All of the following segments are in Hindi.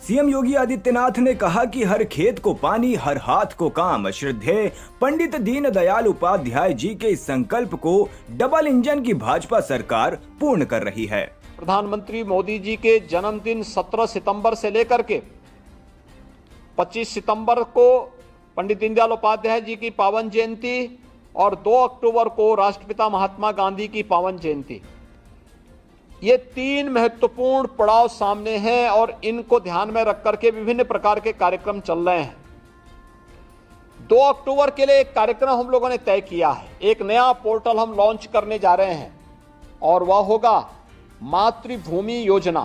सीएम योगी आदित्यनाथ ने कहा कि हर खेत को पानी, हर हाथ को काम। श्रद्धेय पंडित दीनदयाल उपाध्याय जी के इस संकल्प को डबल इंजन की भाजपा सरकार पूर्ण कर रही है। प्रधानमंत्री मोदी जी के जन्मदिन 17 सितंबर से लेकर के 25 सितंबर को पंडित दीनदयाल उपाध्याय जी की पावन जयंती और 2 अक्टूबर को राष्ट्रपिता महात्मा गांधी की पावन जयंती, ये 3 महत्वपूर्ण पड़ाव सामने हैं और इनको ध्यान में रख करके विभिन्न प्रकार के कार्यक्रम चल रहे हैं। 2 अक्टूबर के लिए एक कार्यक्रम हम लोगों ने तय किया है। एक नया पोर्टल हम लॉन्च करने जा रहे हैं और वह होगा मातृभूमि योजना।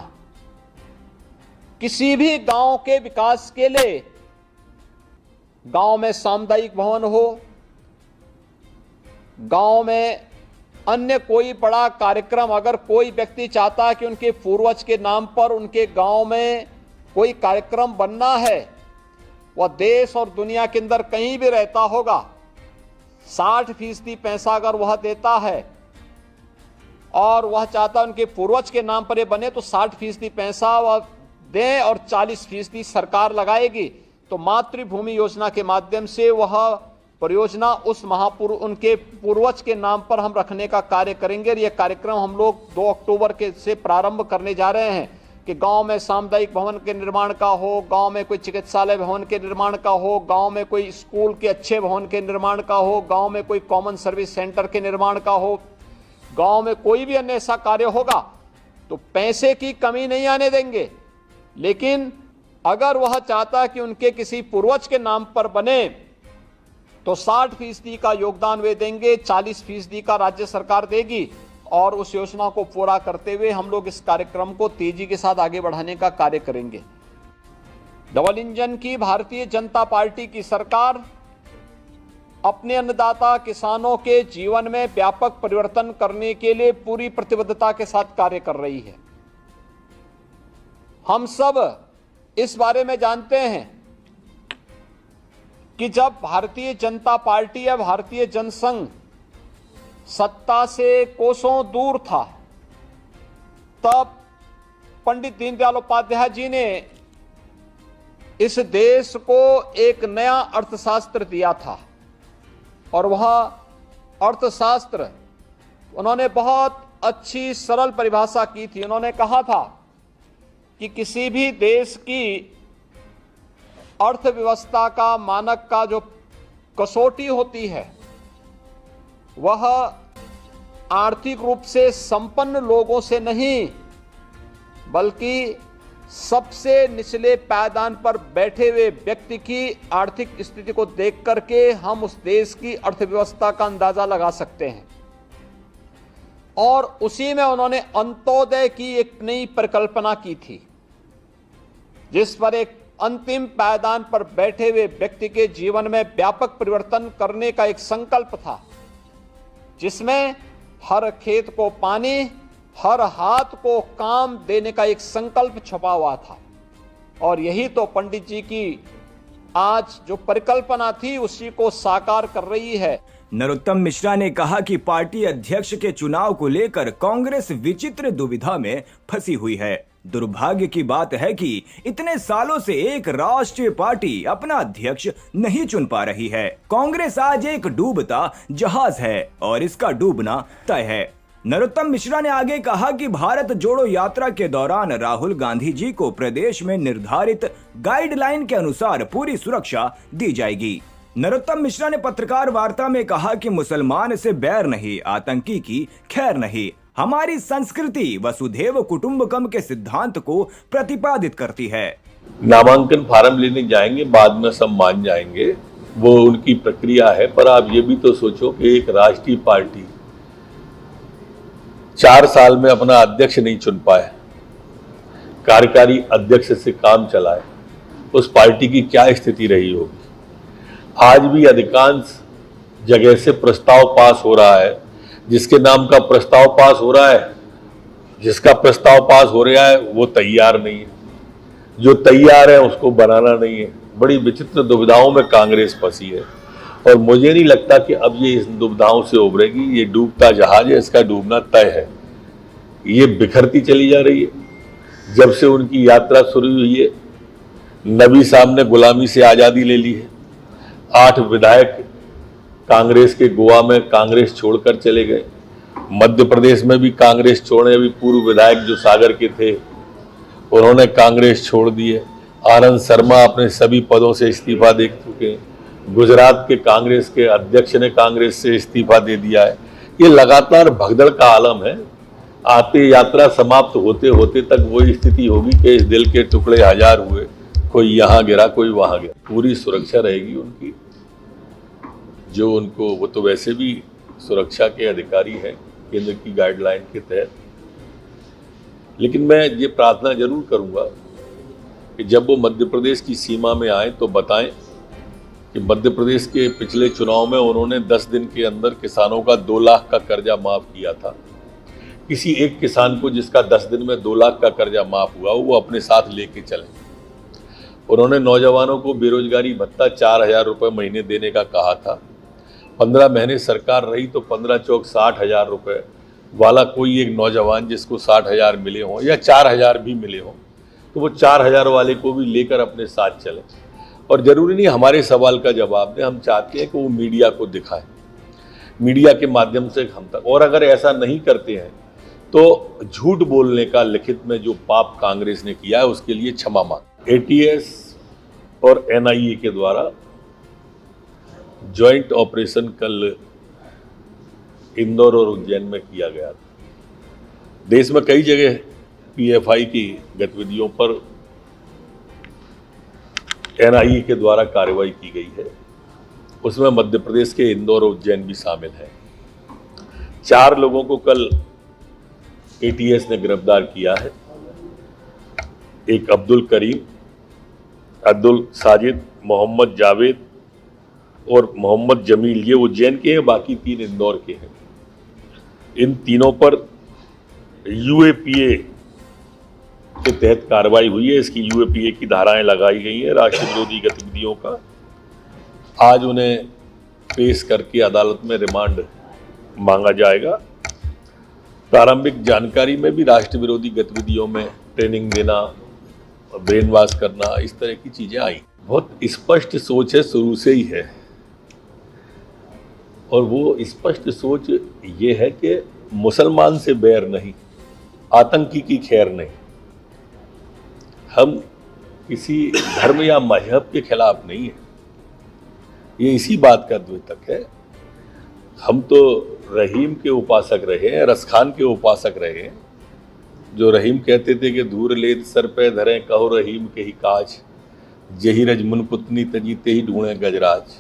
किसी भी गांव के विकास के लिए, गांव में सामुदायिक भवन हो, गांव में अन्य कोई बड़ा कार्यक्रम, अगर कोई व्यक्ति चाहता है कि उनके पूर्वज के नाम पर उनके गांव में कोई कार्यक्रम बनना है, वह देश और दुनिया के अंदर कहीं भी रहता होगा, 60% पैसा अगर वह देता है और वह चाहता है उनके पूर्वज के नाम पर ये बने, तो 60% पैसा वह दें और 40% सरकार लगाएगी। तो मातृभूमि योजना के माध्यम से वह परियोजना उस उनके पूर्वज के नाम पर हम रखने का कार्य करेंगे। यह कार्यक्रम हम लोग 2 अक्टूबर के से प्रारंभ करने जा रहे हैं कि गांव में सामुदायिक भवन के निर्माण का हो, गांव में कोई चिकित्सालय भवन के निर्माण का हो, गांव में कोई स्कूल के अच्छे भवन के निर्माण का हो, गांव में कोई कॉमन सर्विस सेंटर के निर्माण का हो, गांव में कोई भी अन्य ऐसा कार्य होगा तो पैसे की कमी नहीं आने देंगे। लेकिन अगर वह चाहता है कि उनके किसी पूर्वज के नाम पर बने तो 60% का योगदान वे देंगे, 40% का राज्य सरकार देगी और उस योजना को पूरा करते हुए हम लोग इस कार्यक्रम को तेजी के साथ आगे बढ़ाने का कार्य करेंगे। डबल इंजन की भारतीय जनता पार्टी की सरकार अपने अन्नदाता किसानों के जीवन में व्यापक परिवर्तन करने के लिए पूरी प्रतिबद्धता के साथ कार्य कर रही है। हम सब इस बारे में जानते हैं कि जब भारतीय जनता पार्टी या भारतीय जनसंघ सत्ता से कोसों दूर था, तब पंडित दीनदयाल उपाध्याय जी ने इस देश को एक नया अर्थशास्त्र दिया था और वह अर्थशास्त्र उन्होंने बहुत अच्छी सरल परिभाषा की थी। उन्होंने कहा था कि किसी भी देश की अर्थव्यवस्था का मानक का जो कसौटी होती है वह आर्थिक रूप से संपन्न लोगों से नहीं बल्कि सबसे निचले पायदान पर बैठे हुए व्यक्ति की आर्थिक स्थिति को देख करके हम उस देश की अर्थव्यवस्था का अंदाजा लगा सकते हैं। और उसी में उन्होंने अंत्योदय की एक नई परिकल्पना की थी, जिस पर एक अंतिम पायदान पर बैठे हुए व्यक्ति के जीवन में व्यापक परिवर्तन करने का एक संकल्प था, जिसमें हर खेत को पानी, हर हाथ को काम देने का एक संकल्प छुपा हुआ था। और यही तो पंडित जी की आज जो परिकल्पना थी उसी को साकार कर रही है। नरोत्तम मिश्रा ने कहा कि पार्टी अध्यक्ष के चुनाव को लेकर कांग्रेस विचित्र दुविधा में फंसी हुई है। दुर्भाग्य की बात है कि इतने सालों से एक राष्ट्रीय पार्टी अपना अध्यक्ष नहीं चुन पा रही है। कांग्रेस आज एक डूबता जहाज है और इसका डूबना तय है। नरोत्तम मिश्रा ने आगे कहा कि भारत जोड़ो यात्रा के दौरान राहुल गांधी जी को प्रदेश में निर्धारित गाइडलाइन के अनुसार पूरी सुरक्षा दी जाएगी। नरोत्तम मिश्रा ने पत्रकार वार्ता में कहा कि मुसलमान से बैर नहीं, आतंकी की खैर नहीं। हमारी संस्कृति वसुधैव कुटुंबकम के सिद्धांत को प्रतिपादित करती है। नामांकन फार्म लेने जाएंगे, बाद में सब मान जाएंगे, वो उनकी प्रक्रिया है। पर आप ये भी तो सोचो कि एक राष्ट्रीय पार्टी 4 साल में अपना अध्यक्ष नहीं चुन पाए, कार्यकारी अध्यक्ष से काम चलाए, उस पार्टी की क्या स्थिति रही होगी। आज भी अधिकांश जगह से प्रस्ताव पास हो रहा है, जिसके नाम का प्रस्ताव पास हो रहा है, जिसका प्रस्ताव पास हो रहा है वो तैयार नहीं है, जो तैयार है उसको बनाना नहीं है। बड़ी विचित्र दुविधाओं में कांग्रेस फंसी है और मुझे नहीं लगता कि अब ये इस दुविधाओं से उभरेगी। ये डूबता जहाज है, इसका डूबना तय है। ये बिखरती चली जा रही है। जब से उनकी यात्रा शुरू हुई है नबी साहब ने गुलामी से आज़ादी ले ली है। 8 विधायक कांग्रेस के गोवा में कांग्रेस छोड़कर चले गए। मध्य प्रदेश में भी कांग्रेस छोड़े, अभी पूर्व विधायक जो सागर के थे उन्होंने कांग्रेस छोड़ दी है। आनंद शर्मा अपने सभी पदों से इस्तीफा दे चुके हैं। गुजरात के कांग्रेस के अध्यक्ष ने कांग्रेस से इस्तीफा दे दिया है। ये लगातार भगदड़ का आलम है। आते यात्रा समाप्त होते होते तक वही स्थिति होगी कि इस दिल के टुकड़े हजार हुए, कोई यहाँ गिरा कोई वहां गिरा। पूरी सुरक्षा रहेगी उनकी, जो उनको, वो तो वैसे भी सुरक्षा के अधिकारी हैं केंद्र की गाइडलाइन के तहत। लेकिन मैं ये प्रार्थना जरूर करूंगा कि जब वो मध्य प्रदेश की सीमा में आए तो बताएं कि मध्य प्रदेश के पिछले चुनाव में उन्होंने 10 दिन के अंदर किसानों का 2 लाख का कर्जा माफ किया था। किसी एक किसान को जिसका 10 दिन में 2 लाख का कर्जा माफ हुआ वो अपने साथ लेके चले। उन्होंने नौजवानों को बेरोजगारी भत्ता 4,000 रुपये महीने देने का कहा था। 15 महीने सरकार रही तो 15 चौक 60,000 रुपये वाला कोई एक नौजवान जिसको 60,000 मिले हों या 4,000 भी मिले हों तो वो 4,000 वाले को भी लेकर अपने साथ चले। और ज़रूरी नहीं हमारे सवाल का जवाब दें, हम चाहते हैं कि वो मीडिया को दिखाएं, मीडिया के माध्यम से हम तक। और अगर ऐसा नहीं करते हैं तो झूठ बोलने का लिखित में जो पाप कांग्रेस ने किया है उसके लिए क्षमा मांग। एटीएस और एनआईए के द्वारा ज्वाइंट ऑपरेशन कल इंदौर और उज्जैन में किया गया था। देश में कई जगह पीएफआई की गतिविधियों पर एनआईए के द्वारा कार्रवाई की गई है। उसमें मध्य प्रदेश के इंदौर और उज्जैन भी शामिल है। 4 लोगों को कल एटीएस ने गिरफ्तार किया है। एक अब्दुल करीम, अब्दुल साजिद, मोहम्मद जावेद और मोहम्मद जमील, ये उज्जैन के हैं, बाकी 3 इंदौर के हैं। इन तीनों पर यूएपीए के तहत कार्रवाई हुई है। इसकी यूएपीए की धाराएं लगाई गई हैं राष्ट्र विरोधी गतिविधियों का। आज उन्हें पेश करके अदालत में रिमांड मांगा जाएगा। प्रारंभिक जानकारी में भी राष्ट्र विरोधी गतिविधियों में ट्रेनिंग देना, ब्रेन वॉश करना, इस तरह की चीजें आई। बहुत स्पष्ट सोच है, शुरू से ही है। और वो स्पष्ट सोच ये है कि मुसलमान से बैर नहीं, आतंकी की खैर नहीं। हम किसी धर्म या मजहब के खिलाफ नहीं है, ये इसी बात का द्योतक है। हम तो रहीम के उपासक रहे हैं, रसखान के उपासक रहे हैं, जो रहीम कहते थे कि धूर लेत सर पे धरें कहो रहीम के ही काज, जही रजमुन पुतनी तजी ते ही ढूंढे गजराज।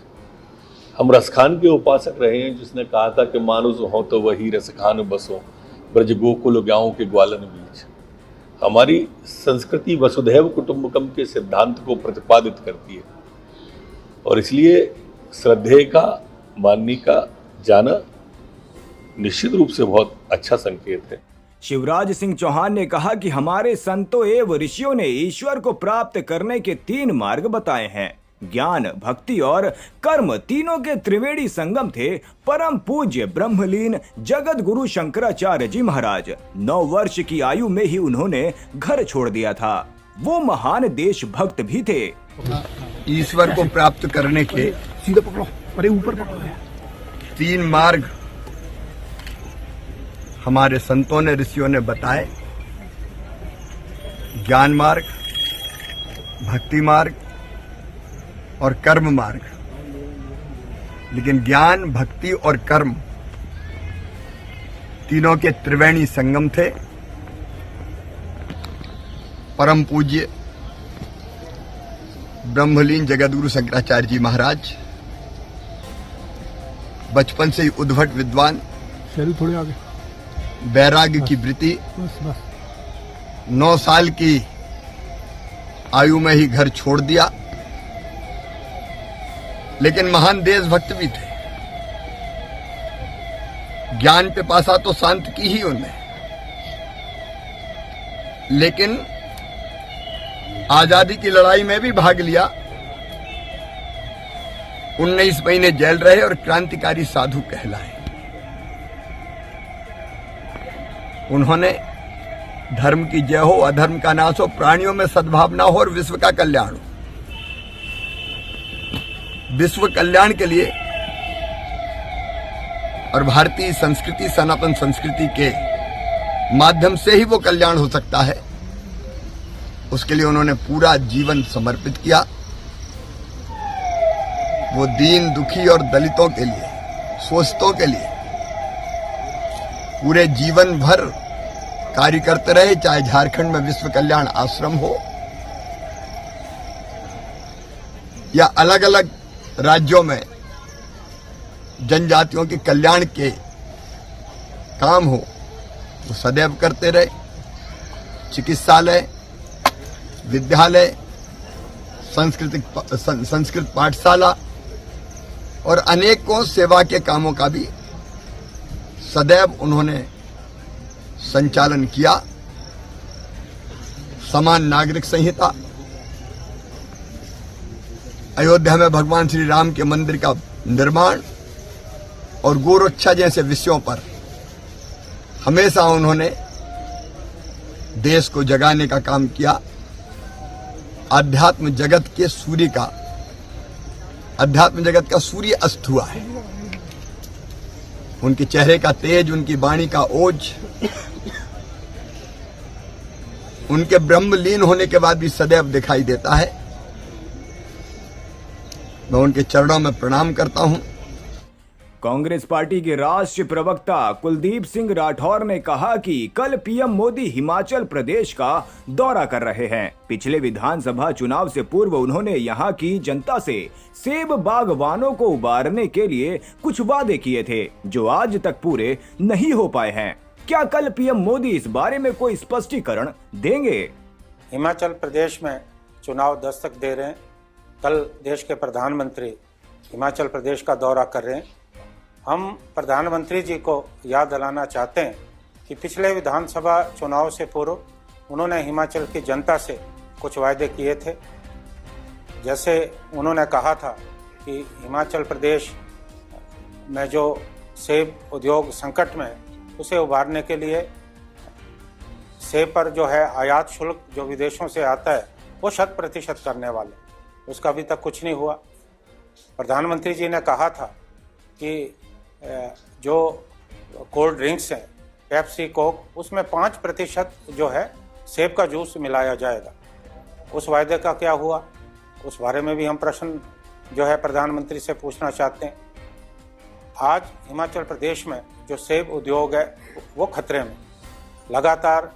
हम रसखान के उपासक रहे हैं जिसने कहा था कि मानुस हो तो वही रसखान बसो, ब्रज गोकुल गाँव के ग्वालन बीच। हमारी संस्कृति वसुधैव कुटुंबकम के सिद्धांत को प्रतिपादित करती है और इसलिए श्रद्धेय का, माननी का जाना निश्चित रूप से बहुत अच्छा संकेत है। शिवराज सिंह चौहान ने कहा कि हमारे संतों एवं ऋषियों ने ईश्वर को प्राप्त करने के 3 मार्ग बताए हैं। ज्ञान, भक्ति और कर्म तीनों के त्रिवेणी संगम थे परम पूज्य ब्रह्मलीन जगत गुरु शंकराचार्य जी महाराज। 9 वर्ष की आयु में ही उन्होंने घर छोड़ दिया था। वो महान देशभक्त भी थे। ईश्वर को प्राप्त करने के सीधा पकड़ो, अरे ऊपर पकड़ो। 3 मार्ग हमारे संतों ने, ऋषियों ने बताए। ज्ञान मार्ग, भक्ति मार्ग और कर्म मार्ग। लेकिन ज्ञान, भक्ति और कर्म तीनों के त्रिवेणी संगम थे। परम पूज्य ब्रह्मलीन जगतगुरु शंकराचार्य जी महाराज बचपन से ही उद्भट विद्वान, थोड़े आगे, वैराग्य की वृत्ति, 9 साल की आयु में ही घर छोड़ दिया। लेकिन महान देशभक्त भी थे। ज्ञान पिपासा तो शांत की ही उनमें, लेकिन आजादी की लड़ाई में भी भाग लिया। 19 महीने जेल रहे और क्रांतिकारी साधु कहलाए। उन्होंने धर्म की जय हो, अधर्म का नाश हो, प्राणियों में सद्भावना हो और विश्व का कल्याण हो, विश्व कल्याण के लिए और भारतीय संस्कृति, सनातन संस्कृति के माध्यम से ही वो कल्याण हो सकता है, उसके लिए उन्होंने पूरा जीवन समर्पित किया। वो दीन दुखी और दलितों के लिए, शोषितों के लिए पूरे जीवन भर कार्य करते रहे, चाहे झारखंड में विश्व कल्याण आश्रम हो या अलग अलग राज्यों में जनजातियों के कल्याण के काम हो, वो सदैव करते रहे। चिकित्सालय, विद्यालय, संस्कृत पाठशाला और अनेकों सेवा के कामों का भी सदैव उन्होंने संचालन किया। समान नागरिक संहिता, अयोध्या में भगवान श्री राम के मंदिर का निर्माण और गोरक्षा जैसे विषयों पर हमेशा उन्होंने देश को जगाने का काम किया। अध्यात्म जगत का सूर्य अस्त हुआ है। उनके चेहरे का तेज, उनकी वाणी का ओज, उनके ब्रह्मलीन होने के बाद भी सदैव दिखाई देता है। मैं उनके चरणों में प्रणाम करता हूं। कांग्रेस पार्टी के राष्ट्रीय प्रवक्ता कुलदीप सिंह राठौर ने कहा कि कल पीएम मोदी हिमाचल प्रदेश का दौरा कर रहे हैं। पिछले विधानसभा चुनाव से पूर्व उन्होंने यहां की जनता से सेब बागवानों को उबारने के लिए कुछ वादे किए थे, जो आज तक पूरे नहीं हो पाए हैं। क्या कल पीएम मोदी इस बारे में कोई स्पष्टीकरण देंगे? हिमाचल प्रदेश में चुनाव दस्तक दे रहे हैं। कल देश के प्रधानमंत्री हिमाचल प्रदेश का दौरा कर रहे हैं। हम प्रधानमंत्री जी को याद दिलाना चाहते हैं कि पिछले विधानसभा चुनाव से पूर्व उन्होंने हिमाचल की जनता से कुछ वायदे किए थे। जैसे उन्होंने कहा था कि हिमाचल प्रदेश में जो सेब उद्योग संकट में, उसे उभारने के लिए सेब पर जो है आयात शुल्क जो विदेशों से आता है वो 100% करने वाले, उसका अभी तक कुछ नहीं हुआ। प्रधानमंत्री जी ने कहा था कि जो कोल्ड ड्रिंक्स हैं, पेप्सी, कोक, उसमें 5% जो है सेब का जूस मिलाया जाएगा। उस वायदे का क्या हुआ, उस बारे में भी हम प्रश्न जो है प्रधानमंत्री से पूछना चाहते हैं। आज हिमाचल प्रदेश में जो सेब उद्योग है वो खतरे में। लगातार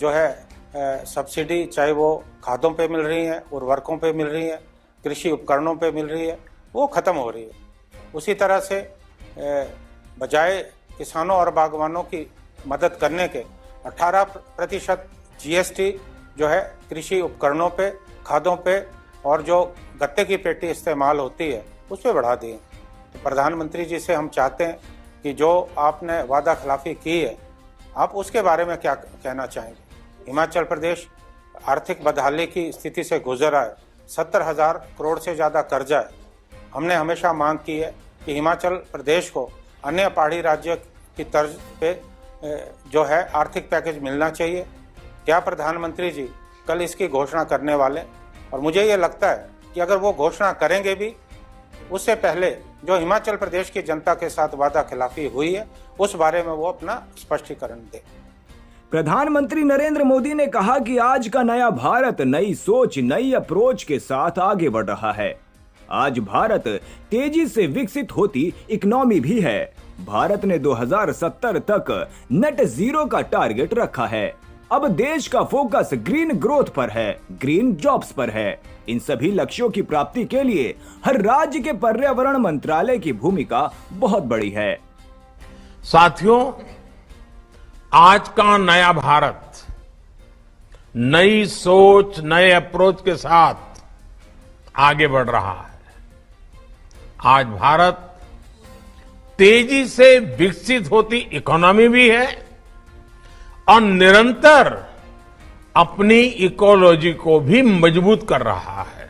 जो है सब्सिडी, चाहे वो खादों पे मिल रही है, उर्वरकों पे मिल रही है, कृषि उपकरणों पे मिल रही है, वो ख़त्म हो रही है। उसी तरह से बजाय किसानों और बागवानों की मदद करने के 18% जीएसटी जो है कृषि उपकरणों पे, खादों पे और जो गत्ते की पेटी इस्तेमाल होती है उस पर बढ़ा दिए। तो प्रधानमंत्री जी से हम चाहते हैं कि जो आपने वादा खिलाफी की है, आप उसके बारे में क्या कहना चाहेंगे? हिमाचल प्रदेश आर्थिक बदहाली की स्थिति से गुजर रहा है। 70,000 करोड़ से ज़्यादा कर्जा है। हमने हमेशा मांग की है कि हिमाचल प्रदेश को अन्य पहाड़ी राज्य की तर्ज पे जो है आर्थिक पैकेज मिलना चाहिए। क्या प्रधानमंत्री जी कल इसकी घोषणा करने वाले? और मुझे ये लगता है कि अगर वो घोषणा करेंगे भी, उससे पहले जो हिमाचल प्रदेश की जनता के साथ वादा खिलाफी हुई है उस बारे में वो अपना स्पष्टीकरण दें। प्रधानमंत्री नरेंद्र मोदी ने कहा कि आज का नया भारत नई सोच, नई अप्रोच के साथ आगे बढ़ रहा है। आज भारत तेजी से विकसित होती इकोनॉमी भी है। भारत ने 2070 तक नेट जीरो का टारगेट रखा है। अब देश का फोकस ग्रीन ग्रोथ पर है, ग्रीन जॉब्स पर है। इन सभी लक्ष्यों की प्राप्ति के लिए हर राज्य के पर्यावरण मंत्रालय की भूमिका बहुत बड़ी है। साथियों, आज का नया भारत नई सोच, नए अप्रोच के साथ आगे बढ़ रहा है। आज भारत तेजी से विकसित होती इकोनॉमी भी है और निरंतर अपनी इकोलॉजी को भी मजबूत कर रहा है।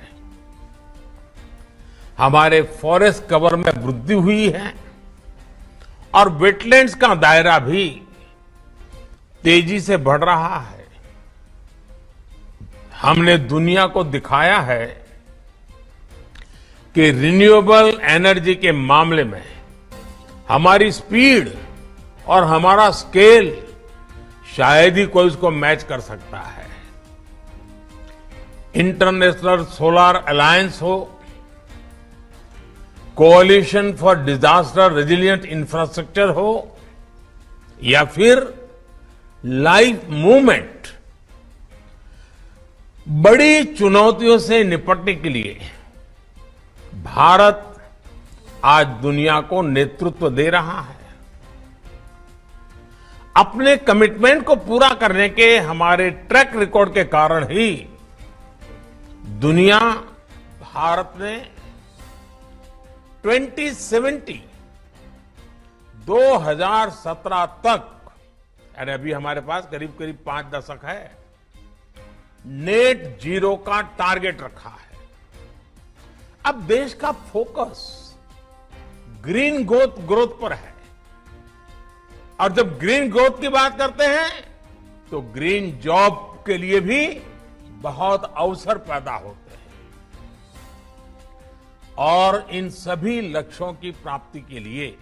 हमारे फॉरेस्ट कवर में वृद्धि हुई है और वेटलैंड्स का दायरा भी तेजी से बढ़ रहा है। हमने दुनिया को दिखाया है कि रिन्यूएबल एनर्जी के मामले में हमारी स्पीड और हमारा स्केल शायद ही कोई उसको मैच कर सकता है। इंटरनेशनल सोलर अलायंस हो, कोalition फॉर डिजास्टर रेजिलिएंट इंफ्रास्ट्रक्चर हो, या फिर लाइफ मूवमेंट, बड़ी चुनौतियों से निपटने के लिए भारत आज दुनिया को नेतृत्व दे रहा है। अपने कमिटमेंट को पूरा करने के हमारे ट्रैक रिकॉर्ड के कारण ही दुनिया भारत ने 2017 तक, यानी अभी हमारे पास करीब करीब 5 दशक है, नेट जीरो का टारगेट रखा है। अब देश का फोकस ग्रीन ग्रोथ पर है, और जब ग्रीन ग्रोथ की बात करते हैं तो ग्रीन जॉब के लिए भी बहुत अवसर पैदा होते हैं। और इन सभी लक्ष्यों की प्राप्ति के लिए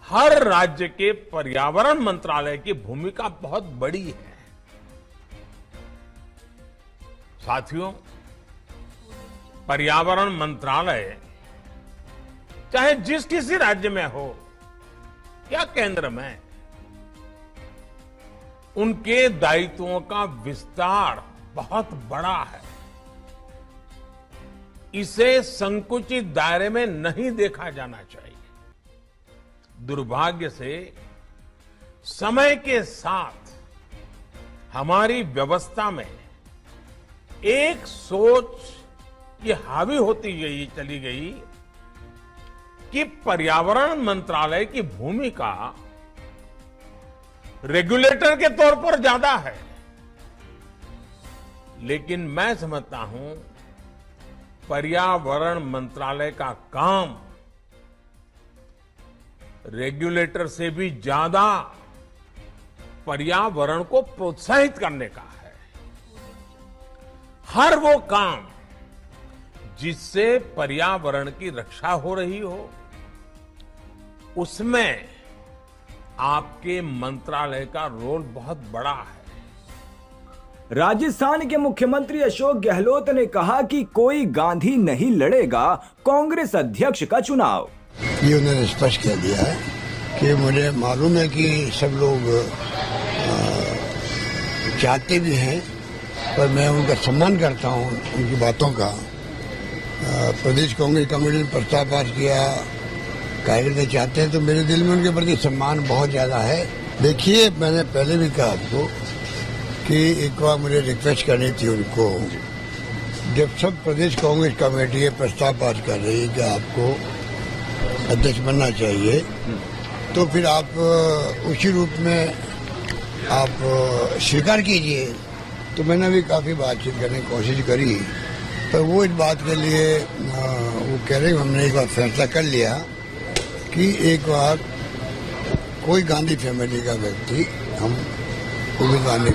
हर राज्य के पर्यावरण मंत्रालय की भूमिका बहुत बड़ी है। साथियों, पर्यावरण मंत्रालय चाहे जिस किसी राज्य में हो या केंद्र में, उनके दायित्वों का विस्तार बहुत बड़ा है। इसे संकुचित दायरे में नहीं देखा जाना चाहिए। दुर्भाग्य से समय के साथ हमारी व्यवस्था में एक सोच ये हावी होती चली गई कि पर्यावरण मंत्रालय की भूमिका रेगुलेटर के तौर पर ज्यादा है। लेकिन मैं समझता हूं पर्यावरण मंत्रालय का काम रेगुलेटर से भी ज्यादा पर्यावरण को प्रोत्साहित करने का है। हर वो काम जिससे पर्यावरण की रक्षा हो रही हो, उसमें आपके मंत्रालय का रोल बहुत बड़ा है। राजस्थान के मुख्यमंत्री अशोक गहलोत ने कहा कि कोई गांधी नहीं लड़ेगा कांग्रेस अध्यक्ष का चुनाव। ये उन्होंने स्पष्ट कह दिया है कि मुझे मालूम है कि सब लोग चाहते भी हैं, पर मैं उनका सम्मान करता हूं, उनकी बातों का। प्रदेश कांग्रेस कमेटी ने प्रस्ताव पास किया, कार्यकर्ता चाहते हैं, तो मेरे दिल में उनके प्रति सम्मान बहुत ज्यादा है। देखिए, मैंने पहले भी कहा आपको कि एक बार मुझे रिक्वेस्ट करनी थी उनको, जब सब प्रदेश कांग्रेस कमेटी ये प्रस्ताव पास कर रही है कि आपको अध्यक्ष बनना चाहिए, तो फिर आप उसी रूप में आप स्वीकार कीजिए। तो मैंने भी काफी बातचीत करने की कोशिश करी, पर वो इस बात के लिए वो कह रहे हमने एक बार फैसला कर लिया कि एक बार कोई गांधी फैमिली का व्यक्ति हम उम्मीदवार नहीं